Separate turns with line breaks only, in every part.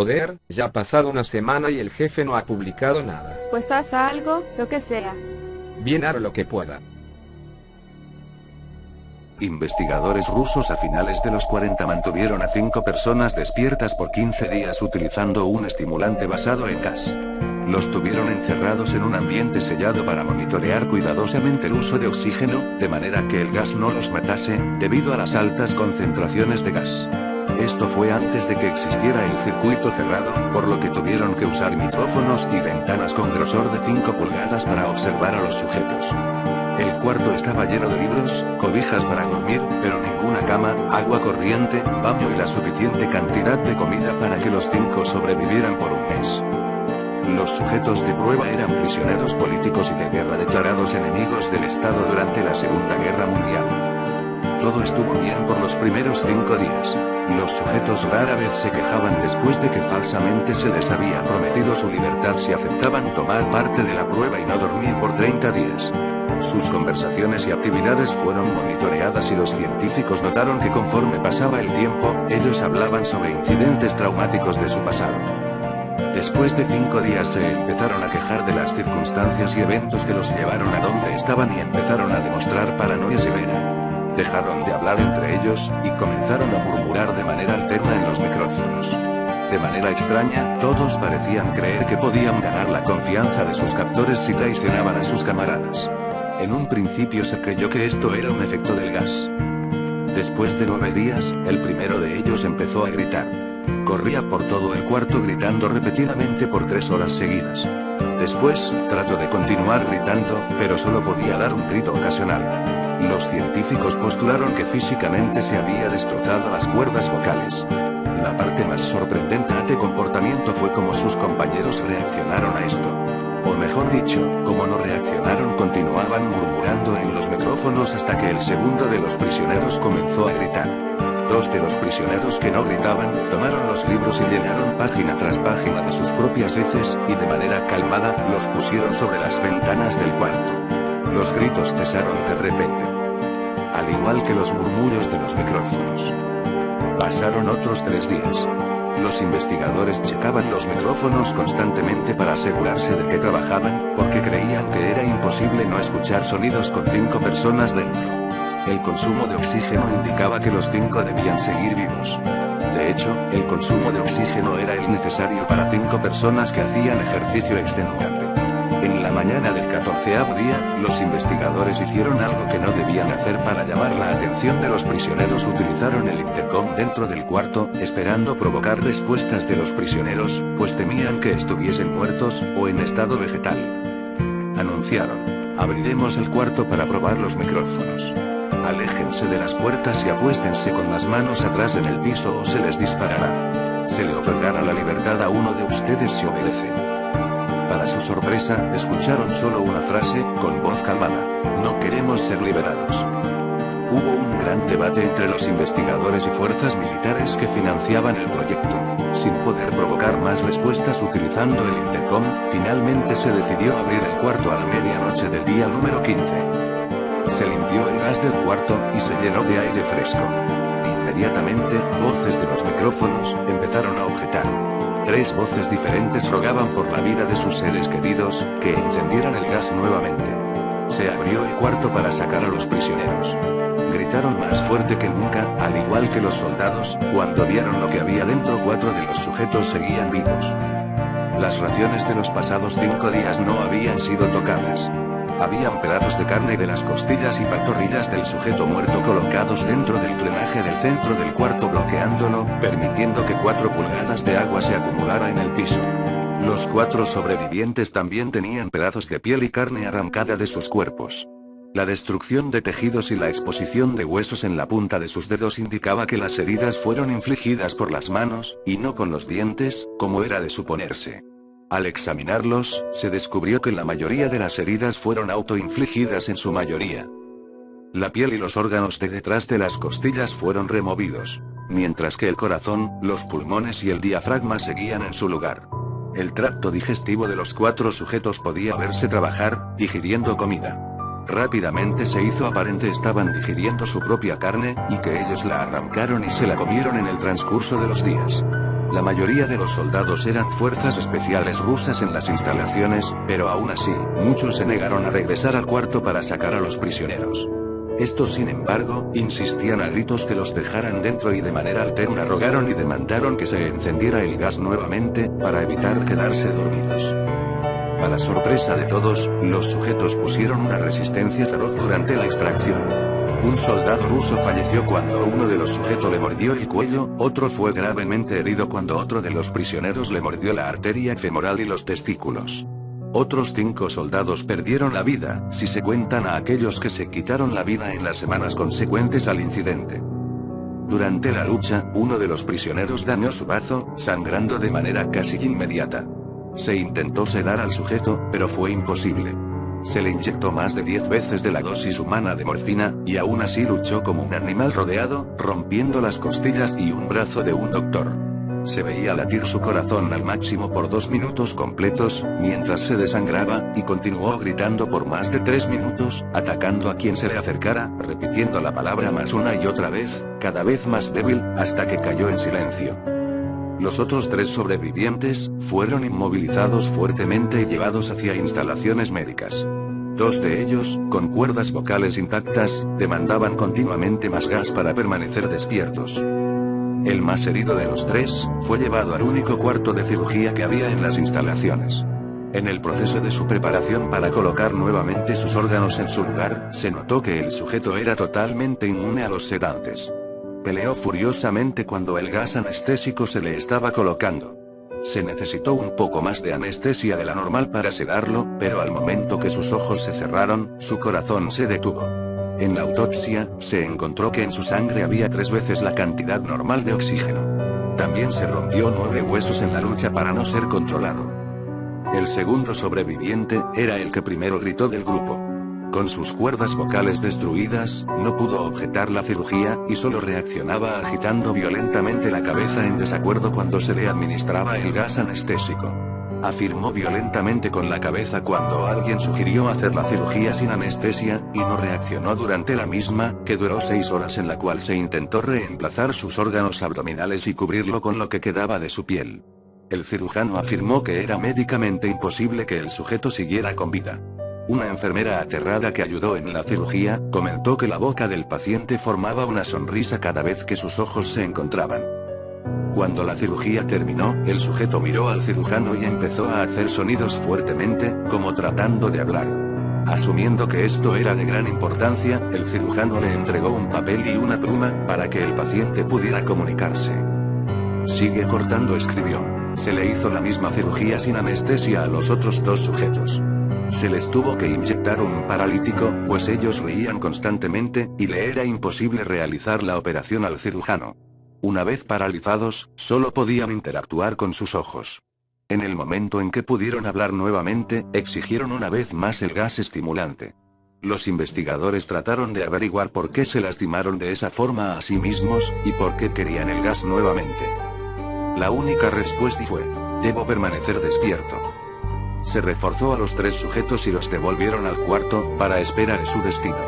Joder, ya ha pasado una semana y el jefe no ha publicado nada.
Pues haz algo, lo que sea.
Bien, haré lo que pueda.
Investigadores rusos a finales de los 40 mantuvieron a 5 personas despiertas por 15 días utilizando un estimulante basado en gas. Los tuvieron encerrados en un ambiente sellado para monitorear cuidadosamente el uso de oxígeno, de manera que el gas no los matase, debido a las altas concentraciones de gas. Esto fue antes de que existiera el circuito cerrado, por lo que tuvieron que usar micrófonos y ventanas con grosor de 5 pulgadas para observar a los sujetos. El cuarto estaba lleno de libros, cobijas para dormir, pero ninguna cama, agua corriente, baño y la suficiente cantidad de comida para que los 5 sobrevivieran por un mes. Los sujetos de prueba eran prisioneros políticos y de guerra declarados enemigos del Estado durante la Segunda Guerra Mundial. Todo estuvo bien por los primeros 5 días. Los sujetos rara vez se quejaban después de que falsamente se les había prometido su libertad si aceptaban tomar parte de la prueba y no dormir por 30 días. Sus conversaciones y actividades fueron monitoreadas y los científicos notaron que conforme pasaba el tiempo, ellos hablaban sobre incidentes traumáticos de su pasado. Después de 5 días se empezaron a quejar de las circunstancias y eventos que los llevaron a donde estaban y empezaron a demostrar paranoia severa. Dejaron de hablar entre ellos, y comenzaron a murmurar de manera alterna en los micrófonos. De manera extraña, todos parecían creer que podían ganar la confianza de sus captores si traicionaban a sus camaradas. En un principio se creyó que esto era un efecto del gas. Después de 9 días, el primero de ellos empezó a gritar. Corría por todo el cuarto gritando repetidamente por 3 horas seguidas. Después, trató de continuar gritando, pero solo podía dar un grito ocasional. Los científicos postularon que físicamente se había destrozado las cuerdas vocales. La parte más sorprendente de comportamiento fue cómo sus compañeros reaccionaron a esto. O mejor dicho, como no reaccionaron, continuaban murmurando en los micrófonos hasta que el segundo de los prisioneros comenzó a gritar. 2 de los prisioneros que no gritaban, tomaron los libros y llenaron página tras página de sus propias heces, y de manera calmada, los pusieron sobre las ventanas del cuarto. Los gritos cesaron de repente. Al igual que los murmullos de los micrófonos. Pasaron otros 3 días. Los investigadores checaban los micrófonos constantemente para asegurarse de que trabajaban, porque creían que era imposible no escuchar sonidos con 5 personas dentro. El consumo de oxígeno indicaba que los 5 debían seguir vivos. De hecho, el consumo de oxígeno era el necesario para 5 personas que hacían ejercicio extenuante. En la mañana del 14º día, los investigadores hicieron algo que no debían hacer para llamar la atención de los prisioneros. Utilizaron el intercom dentro del cuarto, esperando provocar respuestas de los prisioneros, pues temían que estuviesen muertos, o en estado vegetal. Anunciaron: abriremos el cuarto para probar los micrófonos. Aléjense de las puertas y acuéstense con las manos atrás en el piso o se les disparará. Se le otorgará la libertad a uno de ustedes si obedecen. Para su sorpresa, escucharon solo una frase, con voz calmada: no queremos ser liberados. Hubo un gran debate entre los investigadores y fuerzas militares que financiaban el proyecto. Sin poder provocar más respuestas utilizando el intercom, finalmente se decidió abrir el cuarto a la medianoche del día número 15. Se limpió el gas del cuarto, y se llenó de aire fresco. Inmediatamente, voces de los micrófonos empezaron a objetar. 3 voces diferentes rogaban por la vida de sus seres queridos, que encendieran el gas nuevamente. Se abrió el cuarto para sacar a los prisioneros. Gritaron más fuerte que nunca, al igual que los soldados, cuando vieron lo que había dentro. 4 de los sujetos seguían vivos. Las raciones de los pasados 5 días no habían sido tocadas. Habían pedazos de carne de las costillas y pantorrillas del sujeto muerto colocados dentro del drenaje del centro del cuarto, bloqueándolo, permitiendo que 4 pulgadas de agua se acumulara en el piso. Los 4 sobrevivientes también tenían pedazos de piel y carne arrancada de sus cuerpos. La destrucción de tejidos y la exposición de huesos en la punta de sus dedos indicaba que las heridas fueron infligidas por las manos, y no con los dientes, como era de suponerse. Al examinarlos, se descubrió que la mayoría de las heridas fueron autoinfligidas en su mayoría. La piel y los órganos de detrás de las costillas fueron removidos, mientras que el corazón, los pulmones y el diafragma seguían en su lugar. El tracto digestivo de los 4 sujetos podía verse trabajar, digiriendo comida. Rápidamente se hizo aparente estaban digiriendo su propia carne, y que ellos la arrancaron y se la comieron en el transcurso de los días. La mayoría de los soldados eran fuerzas especiales rusas en las instalaciones, pero aún así, muchos se negaron a regresar al cuarto para sacar a los prisioneros. Estos, sin embargo, insistían a gritos que los dejaran dentro y de manera alterna rogaron y demandaron que se encendiera el gas nuevamente, para evitar quedarse dormidos. Para sorpresa de todos, los sujetos pusieron una resistencia feroz durante la extracción. Un soldado ruso falleció cuando uno de los sujetos le mordió el cuello, otro fue gravemente herido cuando otro de los prisioneros le mordió la arteria femoral y los testículos. Otros 5 soldados perdieron la vida, si se cuentan a aquellos que se quitaron la vida en las semanas consecuentes al incidente. Durante la lucha, uno de los prisioneros dañó su bazo, sangrando de manera casi inmediata. Se intentó sedar al sujeto, pero fue imposible. Se le inyectó más de 10 veces de la dosis humana de morfina, y aún así luchó como un animal rodeado, rompiendo las costillas y un brazo de un doctor. Se veía latir su corazón al máximo por 2 minutos completos, mientras se desangraba, y continuó gritando por más de 3 minutos, atacando a quien se le acercara, repitiendo la palabra más una y otra vez, cada vez más débil, hasta que cayó en silencio. Los otros 3 sobrevivientes fueron inmovilizados fuertemente y llevados hacia instalaciones médicas. 2 de ellos, con cuerdas vocales intactas, demandaban continuamente más gas para permanecer despiertos. El más herido de los 3, fue llevado al único cuarto de cirugía que había en las instalaciones. En el proceso de su preparación para colocar nuevamente sus órganos en su lugar, se notó que el sujeto era totalmente inmune a los sedantes. Peleó furiosamente cuando el gas anestésico se le estaba colocando. Se necesitó un poco más de anestesia de la normal para sedarlo, pero al momento que sus ojos se cerraron, su corazón se detuvo. En la autopsia, se encontró que en su sangre había 3 veces la cantidad normal de oxígeno. También se rompió 9 huesos en la lucha para no ser controlado. El segundo sobreviviente, era el que primero gritó del grupo. Con sus cuerdas vocales destruidas, no pudo objetar la cirugía, y solo reaccionaba agitando violentamente la cabeza en desacuerdo cuando se le administraba el gas anestésico. Afirmó violentamente con la cabeza cuando alguien sugirió hacer la cirugía sin anestesia, y no reaccionó durante la misma, que duró 6 horas en la cual se intentó reemplazar sus órganos abdominales y cubrirlo con lo que quedaba de su piel. El cirujano afirmó que era médicamente imposible que el sujeto siguiera con vida. Una enfermera aterrada que ayudó en la cirugía, comentó que la boca del paciente formaba una sonrisa cada vez que sus ojos se encontraban. Cuando la cirugía terminó, el sujeto miró al cirujano y empezó a hacer sonidos fuertemente, como tratando de hablar. Asumiendo que esto era de gran importancia, el cirujano le entregó un papel y una pluma, para que el paciente pudiera comunicarse. Sigue cortando, escribió. Se le hizo la misma cirugía sin anestesia a los otros 2 sujetos. Se les tuvo que inyectar un paralítico, pues ellos reían constantemente, y le era imposible realizar la operación al cirujano. Una vez paralizados, solo podían interactuar con sus ojos. En el momento en que pudieron hablar nuevamente, exigieron una vez más el gas estimulante. Los investigadores trataron de averiguar por qué se lastimaron de esa forma a sí mismos, y por qué querían el gas nuevamente. La única respuesta fue: debo permanecer despierto. Se reforzó a los 3 sujetos y los devolvieron al cuarto, para esperar su destino.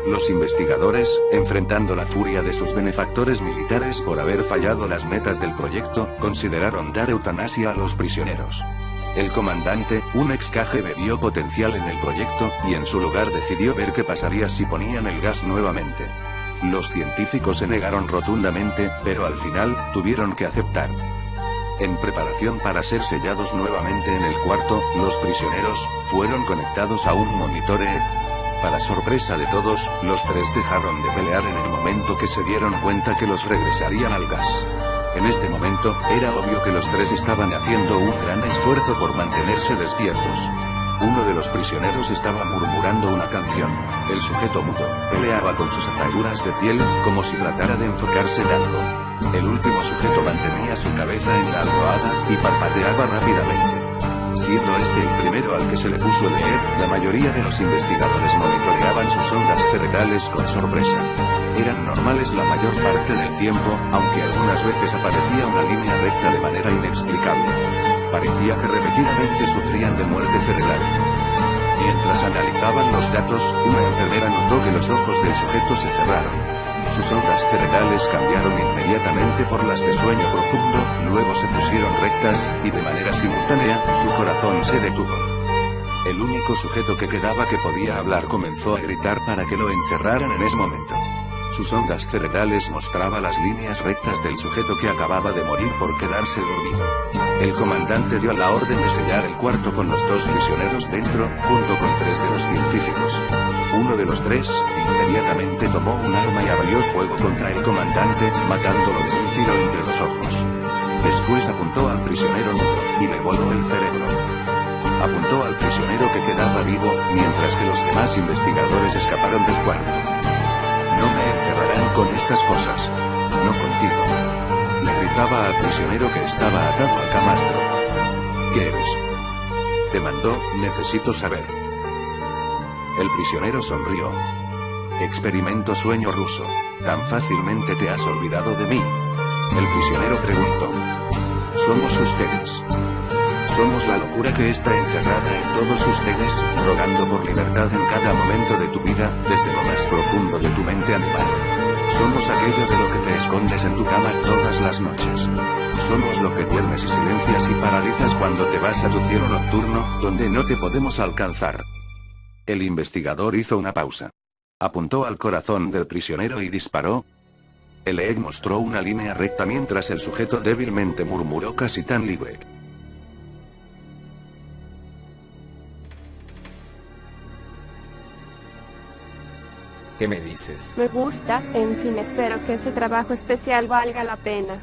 Los investigadores, enfrentando la furia de sus benefactores militares por haber fallado las metas del proyecto, consideraron dar eutanasia a los prisioneros. El comandante, un ex KGB, vio potencial en el proyecto, y en su lugar decidió ver qué pasaría si ponían el gas nuevamente. Los científicos se negaron rotundamente, pero al final, tuvieron que aceptar. En preparación para ser sellados nuevamente en el cuarto, los prisioneros fueron conectados a un monitor Para sorpresa de todos, los 3 dejaron de pelear en el momento que se dieron cuenta que los regresarían al gas. En este momento, era obvio que los 3 estaban haciendo un gran esfuerzo por mantenerse despiertos. Uno de los prisioneros estaba murmurando una canción. El sujeto mudo peleaba con sus ataduras de piel, como si tratara de enfocarse en algo. El último sujeto mantenía su cabeza en la almohada, y parpadeaba rápidamente. Siendo este el primero al que se le puso a leer, la mayoría de los investigadores monitoreaban sus ondas cerebrales con sorpresa. Eran normales la mayor parte del tiempo, aunque algunas veces aparecía una línea recta de manera inexplicable. Parecía que repetidamente sufrían de muerte cerebral. Mientras analizaban los datos, una enfermera notó que los ojos del sujeto se cerraron. Su Sus ondas cerebrales cambiaron inmediatamente por las de sueño profundo, luego se pusieron rectas, y de manera simultánea, su corazón se detuvo. El único sujeto que quedaba que podía hablar comenzó a gritar para que lo encerraran en ese momento. Sus ondas cerebrales mostraban las líneas rectas del sujeto que acababa de morir por quedarse dormido. El comandante dio la orden de sellar el cuarto con los 2 prisioneros dentro, junto con 3 de los científicos. Uno de los 3, inmediatamente tomó un arma y abrió fuego contra el comandante, matándolo de un tiro entre los ojos. Después apuntó al prisionero mudo, y le voló el cerebro. Apuntó al prisionero que quedaba vivo, mientras que los demás investigadores escaparon del cuarto. No me encerrarán con estas cosas. No contigo. Le gritaba al prisionero que estaba atado al camastro. ¿Qué eres? Demandó, necesito saber. El prisionero sonrió. Experimento sueño ruso. ¿Tan fácilmente te has olvidado de mí? El prisionero preguntó. Somos ustedes. Somos la locura que está encerrada en todos ustedes, rogando por libertad en cada momento de tu vida, desde lo más profundo de tu mente animal. Somos aquello de lo que te escondes en tu cama todas las noches. Somos lo que duermes y silencias y paralizas cuando te vas a tu cielo nocturno, donde no te podemos alcanzar. El investigador hizo una pausa. Apuntó al corazón del prisionero y disparó. El EEG mostró una línea recta mientras el sujeto débilmente murmuró casi tan libre.
¿Qué me dices?
Me gusta, en fin, espero que ese trabajo especial valga la pena.